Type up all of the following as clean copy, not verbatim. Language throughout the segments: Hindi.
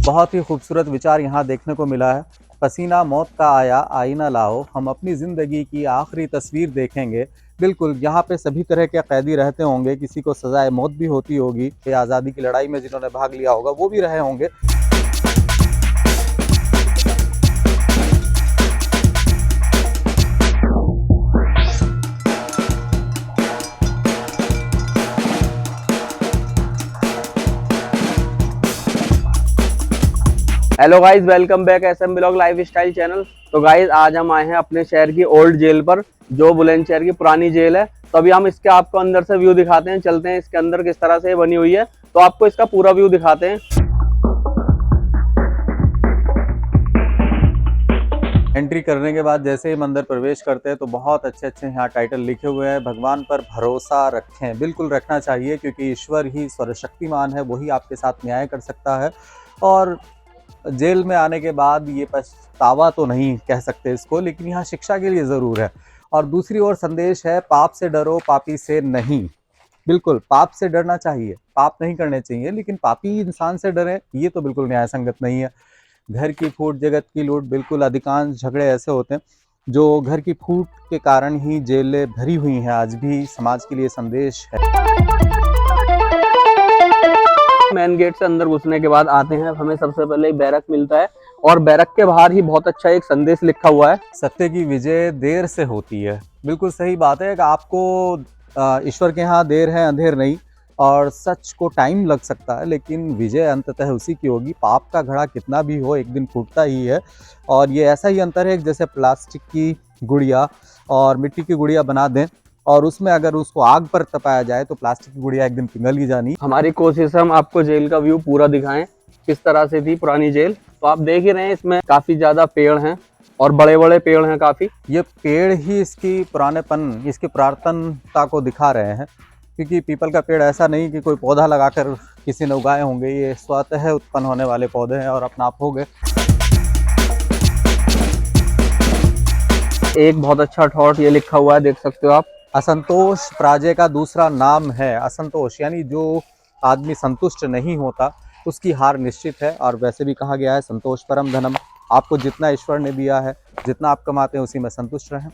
बहुत ही खूबसूरत विचार यहाँ देखने को मिला है। पसीना मौत का आया आईना लाओ, हम अपनी ज़िंदगी की आखिरी तस्वीर देखेंगे। बिल्कुल, यहाँ पे सभी तरह के कैदी रहते होंगे, किसी को सज़ाए मौत भी होती होगी, ये आज़ादी की लड़ाई में जिन्होंने भाग लिया होगा वो भी रहे होंगे। Hello guys, welcome back SM blog lifestyle channel. तो गाइस आज हम आए हैं अपने शहर की ओल्ड जेल पर, जो बुलंदशहर की पुरानी जेल है। तो अभी हम इसके आपको अंदर से व्यू दिखाते हैं, चलते हैं इसके अंदर किस तरह से बनी हुई है, तो आपको इसका पूरा व्यू दिखाते हैं। एंट्री करने के बाद जैसे ही हम अंदर प्रवेश करते हैं तो बहुत अच्छे अच्छे यहाँ टाइटल लिखे हुए हैं। भगवान पर भरोसा रखें, बिल्कुल रखना चाहिए, क्योंकि ईश्वर ही सर्वशक्तिमान है, वही आपके साथ न्याय कर सकता है। और जेल में आने के बाद ये पछतावा तो नहीं कह सकते इसको, लेकिन यहाँ शिक्षा के लिए ज़रूर है। और दूसरी ओर संदेश है, पाप से डरो पापी से नहीं। बिल्कुल, पाप से डरना चाहिए, पाप नहीं करने चाहिए, लेकिन पापी इंसान से डरें ये तो बिल्कुल न्याय संगत नहीं है। घर की फूट जगत की लूट, बिल्कुल अधिकांश झगड़े ऐसे होते हैं जो घर की फूट के कारण ही जेलें भरी हुई हैं। आज भी समाज के लिए संदेश है। मेन गेट से अंदर घुसने के बाद आते हैं, हमें सबसे पहले एक बैरक मिलता है और बैरक के बाहर ही बहुत अच्छा एक संदेश लिखा हुआ है, सत्य की विजय देर से होती है। बिल्कुल सही बात है कि आपको ईश्वर के यहाँ देर है अंधेर नहीं, और सच को टाइम लग सकता है, लेकिन विजय अंततः उसी की होगी। पाप का घड़ा कितना भी हो एक दिन फूटता ही है। और ये ऐसा ही अंतर है जैसे प्लास्टिक की गुड़िया और मिट्टी की गुड़िया बना दें और उसमें अगर उसको आग पर तपाया जाए तो प्लास्टिक की गुड़िया एक दिन पिघल ही जानी। हमारी कोशिश है हम आपको जेल का व्यू पूरा दिखाएं, किस तरह से थी पुरानी जेल। तो आप देख ही रहे हैं, इसमें काफी ज्यादा पेड़ हैं और बड़े बड़े पेड़ हैं काफी। ये पेड़ ही इसकी पुरानेपन, इसकी पुरातनता को दिखा रहे हैं, क्योंकि पीपल का पेड़ ऐसा नहीं कि कोई पौधा लगाकर किसी ने उगाए होंगे। ये स्वतः उत्पन्न होने वाले पौधे हैं और अपना आप हो गए। एक बहुत अच्छा थॉट ये लिखा हुआ है, देख सकते हो आप। असंतोष पराजय का दूसरा नाम है। असंतोष यानी जो आदमी संतुष्ट नहीं होता उसकी हार निश्चित है। और वैसे भी कहा गया है, संतोष परम धनम। आपको जितना ईश्वर ने दिया है, जितना आप कमाते हैं, उसी में संतुष्ट रहें।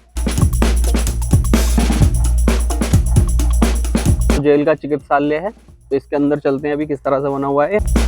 जेल का चिकित्सालय है, तो इसके अंदर चलते हैं अभी किस तरह से बना हुआ है।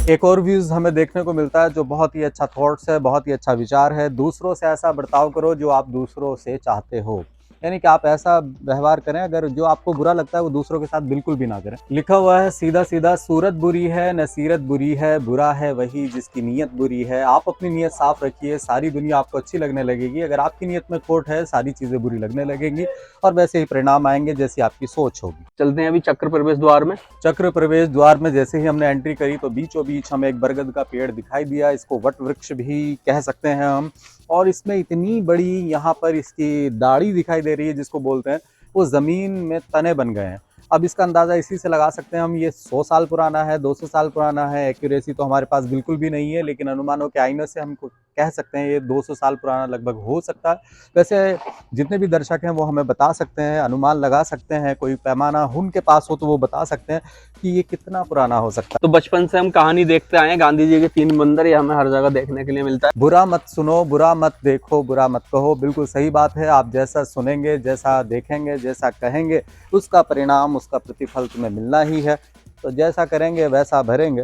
एक और व्यूज़ हमें देखने को मिलता है जो बहुत ही अच्छा थॉट्स है, बहुत ही अच्छा विचार है। दूसरों से ऐसा बर्ताव करो जो आप दूसरों से चाहते हो, यानी कि आप ऐसा व्यवहार करें अगर जो आपको बुरा लगता है वो दूसरों के साथ बिल्कुल भी ना करें। लिखा हुआ है सीधा सीधा, सूरत बुरी है नसीरत बुरी है, बुरा है वही जिसकी नीयत बुरी है। आप अपनी नीयत साफ रखिए, सारी दुनिया आपको अच्छी लगने लगेगी। अगर आपकी नीयत में खोट है, सारी चीज़ें बुरी लगने लगेंगी और वैसे ही परिणाम आएंगे जैसी आपकी सोच होगी। चलते हैं अभी चक्र प्रवेश द्वार में। चक्र प्रवेश द्वार में जैसे ही हमने एंट्री करी तो बीचों बीच हमें एक बरगद का पेड़ दिखाई दिया। इसको वट वृक्ष भी कह सकते हैं हम। और इसमें इतनी बड़ी यहाँ पर इसकी दाढ़ी दिखाई दे रही है, जिसको बोलते हैं, वो ज़मीन में तने बन गए हैं। अब इसका अंदाज़ा इसी से लगा सकते हैं हम, ये 100 साल पुराना है, 200 साल पुराना है। एक्यूरेसी तो हमारे पास बिल्कुल भी नहीं है, लेकिन अनुमानों के आईने से हमको कह सकते हैं ये 200 साल पुराना लगभग हो सकता है। वैसे जितने भी दर्शक हैं वो हमें बता सकते हैं, अनुमान लगा सकते हैं। कोई पैमाना उनके पास हो तो वो बता सकते हैं कि ये कितना पुराना हो सकता है। तो बचपन से हम कहानी देखते आए हैं, गांधी जी के 3 मंदिर, ये हमें हर जगह देखने के लिए मिलता है। बुरा मत सुनो, बुरा मत देखो, बुरा मत कहो। बिल्कुल सही बात है। आप जैसा सुनेंगे, जैसा देखेंगे, जैसा कहेंगे, उसका परिणाम, उसका प्रतिफल तुम्हें मिलना ही है। तो जैसा करेंगे वैसा भरेंगे।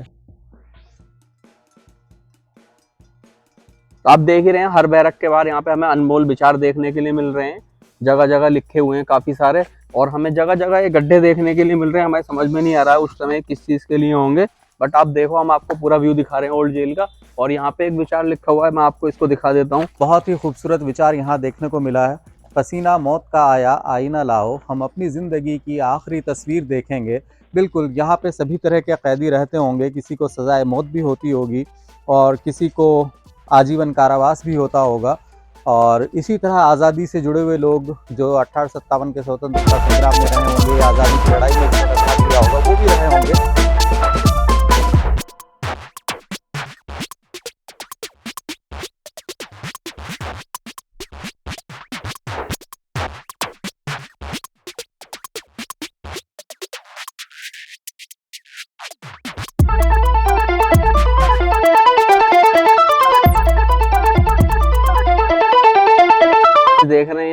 तो आप देख ही रहे हैं, हर बैरक के बाहर यहाँ पे हमें अनमोल विचार देखने के लिए मिल रहे हैं। जगह जगह लिखे हुए हैं काफी सारे, और हमें जगह जगह ये गड्ढे देखने के लिए मिल रहे हैं। हमें समझ में नहीं आ रहा है उस समय किस चीज के लिए होंगे, बट आप देखो, हम आपको पूरा व्यू दिखा रहे हैं ओल्ड जेल का। और यहाँ पे एक विचार लिखा हुआ है, मैं आपको इसको दिखा देता हूँ। बहुत ही खूबसूरत विचार यहाँ देखने को मिला है। पसीना मौत का आया आईना लाओ, हम अपनी ज़िंदगी की आखिरी तस्वीर देखेंगे। बिल्कुल, यहाँ पे सभी तरह के कैदी रहते होंगे, किसी को सज़ाए मौत भी होती होगी और किसी को आजीवन कारावास भी होता होगा। और इसी तरह आज़ादी से जुड़े हुए लोग जो 1857 के स्वतंत्रता संग्राम में रहे होंगे, आज़ादी की लड़ाई में जिन्होंने भाग लिया होगा, वो भी रहे होंगे।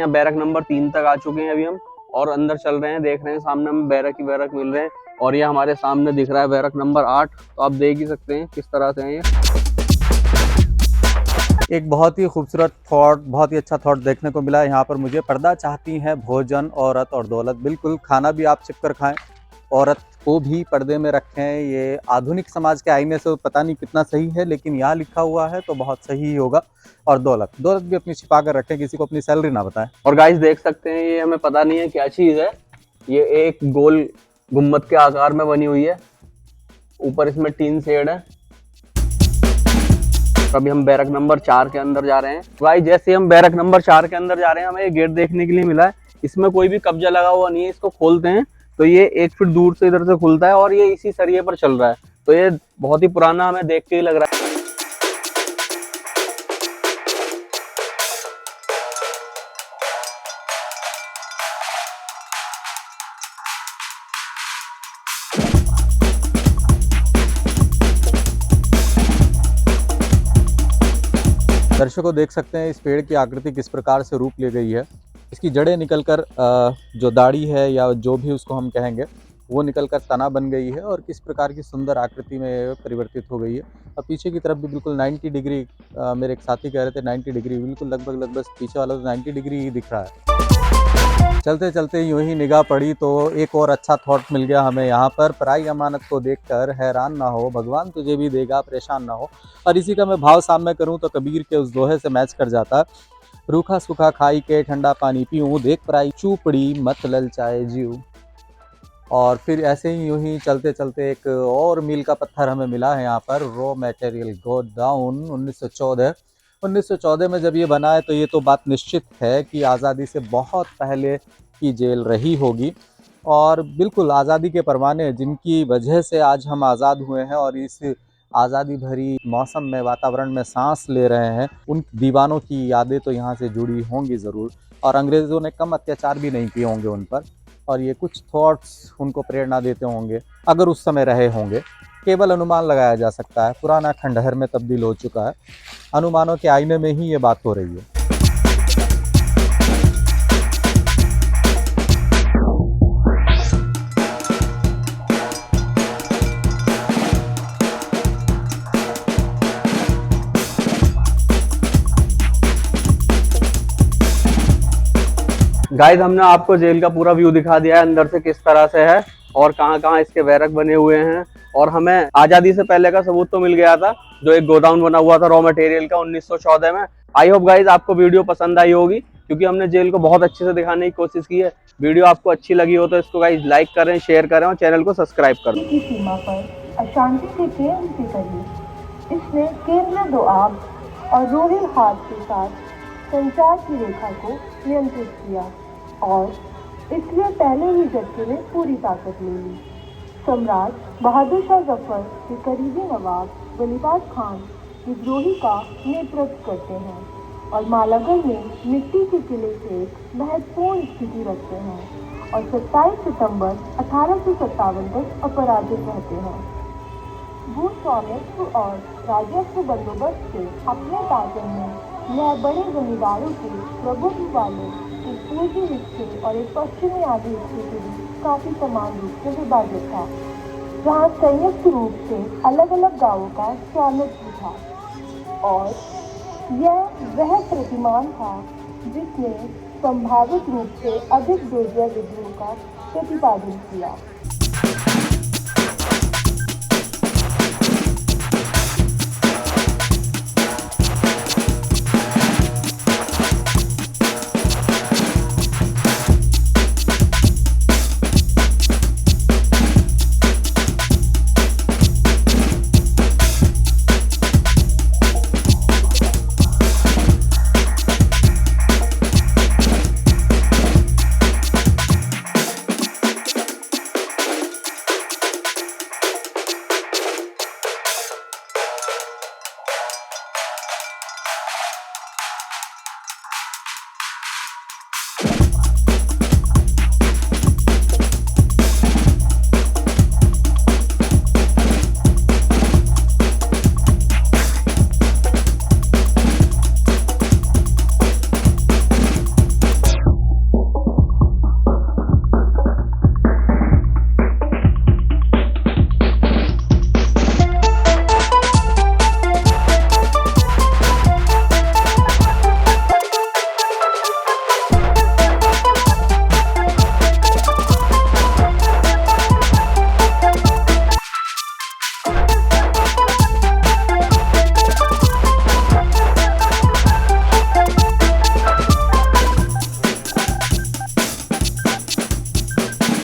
यहाँ बैरक नंबर 3 तक आ चुके हैं अभी हम, और अंदर चल रहे हैं, देख रहे हैं सामने हमें बैरक ही बैरक मिल रहे हैं। और ये हमारे सामने दिख रहा है बैरक नंबर 8, तो आप देख ही सकते हैं किस तरह से है ये। एक बहुत ही खूबसूरत थॉट, बहुत ही अच्छा थॉट देखने को मिला यहाँ पर मुझे। पर्दा चाहती हैं भोजन, औरत और दौलत। बिल्कुल, खाना भी आप छिप कर खाएं, औरत को भी पर्दे में रखें। ये आधुनिक समाज के आईने से पता नहीं कितना सही है, लेकिन यहाँ लिखा हुआ है तो बहुत सही ही होगा। और दौलत भी अपनी छिपा कर रखें, किसी को अपनी सैलरी ना बताएं। और गाइस देख सकते हैं ये हमें पता नहीं है क्या चीज है, ये एक गोल गुम्बद के आकार में बनी हुई है, ऊपर इसमें टीन शेड है। अभी हम बैरक नंबर 4 के अंदर जा रहे हैं। गाइस जैसे हम बैरक नंबर 4 के अंदर जा रहे हैं, हमें ये गेट देखने के लिए मिला है। इसमें कोई भी कब्जा लगा हुआ नहीं है। इसको खोलते हैं तो ये 1 फीट दूर से इधर से खुलता है और ये इसी सरिये पर चल रहा है, तो ये बहुत ही पुराना हमें देख के ही लग रहा है। दर्शकों देख सकते हैं इस पेड़ की आकृति किस प्रकार से रूप ले गई है। इसकी जड़ें निकलकर जो दाढ़ी है या जो भी उसको हम कहेंगे वो निकलकर तना बन गई है और किस प्रकार की सुंदर आकृति में परिवर्तित हो गई है। और पीछे की तरफ भी बिल्कुल 90 डिग्री, मेरे एक साथी कह रहे थे 90 डिग्री, बिल्कुल लगभग पीछे वाला तो 90 डिग्री ही दिख रहा है। चलते चलते यूं ही निगाह पड़ी तो एक और अच्छा थॉट मिल गया हमें यहाँ पर। पराई अमानत को देखकर हैरान ना हो, भगवान तुझे भी देगा परेशान ना हो। और इसी का मैं भाव सामने करूँ तो कबीर के उस दोहे से मैच कर जाता है। रूखा सूखा खाई के ठंडा पानी पीऊँ, देख पराई चूपड़ी मत ललचाए जीव। और फिर ऐसे ही यूं ही चलते चलते एक और मील का पत्थर हमें मिला है यहाँ पर। रॉ मटेरियल गोडाउन 1914 में जब ये बना है तो ये तो बात निश्चित है कि आज़ादी से बहुत पहले की जेल रही होगी। और बिल्कुल आज़ादी के परवाने जिनकी वजह से आज हम आज़ाद हुए हैं और इस आज़ादी भरी मौसम में, वातावरण में सांस ले रहे हैं, उन दीवानों की यादें तो यहाँ से जुड़ी होंगी ज़रूर। और अंग्रेज़ों ने कम अत्याचार भी नहीं किए होंगे उन पर, और ये कुछ थॉट्स उनको प्रेरणा देते होंगे अगर उस समय रहे होंगे। केवल अनुमान लगाया जा सकता है, पुराना खंडहर में तब्दील हो चुका है। अनुमानों के आईने में ही ये बात हो रही है। गाइस हमने आपको जेल का पूरा व्यू दिखा दिया है, अंदर से किस तरह से है और कहाँ कहाँ इसके बैरक बने हुए हैं। और हमें आज़ादी से पहले का सबूत तो मिल गया था, जो एक गोडाउन बना हुआ था रॉ मटेरियल का 1914 में। आई होप गाइस आपको वीडियो पसंद आई होगी, क्योंकि हमने जेल को बहुत अच्छे से दिखाने की कोशिश की है। वीडियो आपको अच्छी लगी हो तो इसको गाइस लाइक करें, शेयर करें और चैनल को सब्सक्राइब करें। की सीमा पर अशांति के केंद्र के करीब इसने केंद्र दोआब और रोहिल हाथ के साथ संचार की रेखा को नियंत्रित किया और इसलिए पहले ही झटके में पूरी ताकत ले ली। सम्राट बहादुर शाह जफर के करीबी नवाब वलीबाग खान विद्रोही का नेतृत्व करते हैं और मालागढ़ में मिट्टी के किले से एक महत्वपूर्ण स्थिति रखते हैं और 27 सितंबर 1857 तक अपराजित रहते हैं। भू स्वामित्व और राजस्व बंदोबस्त से अपने शासन में यह बड़े जमींदारों के प्रभुत्व वाले एक पूर्वी हिस्से और एक पश्चिमी आधे हिस्से के बीच काफी समान रूप से विभाजित था, जहाँ संयुक्त रूप से अलग अलग गांवों का स्वामित्व था। और यह वह प्रतिमान था जिसने संभावित रूप से अधिक दुर्जय विद्रोह का प्रतिपादन किया।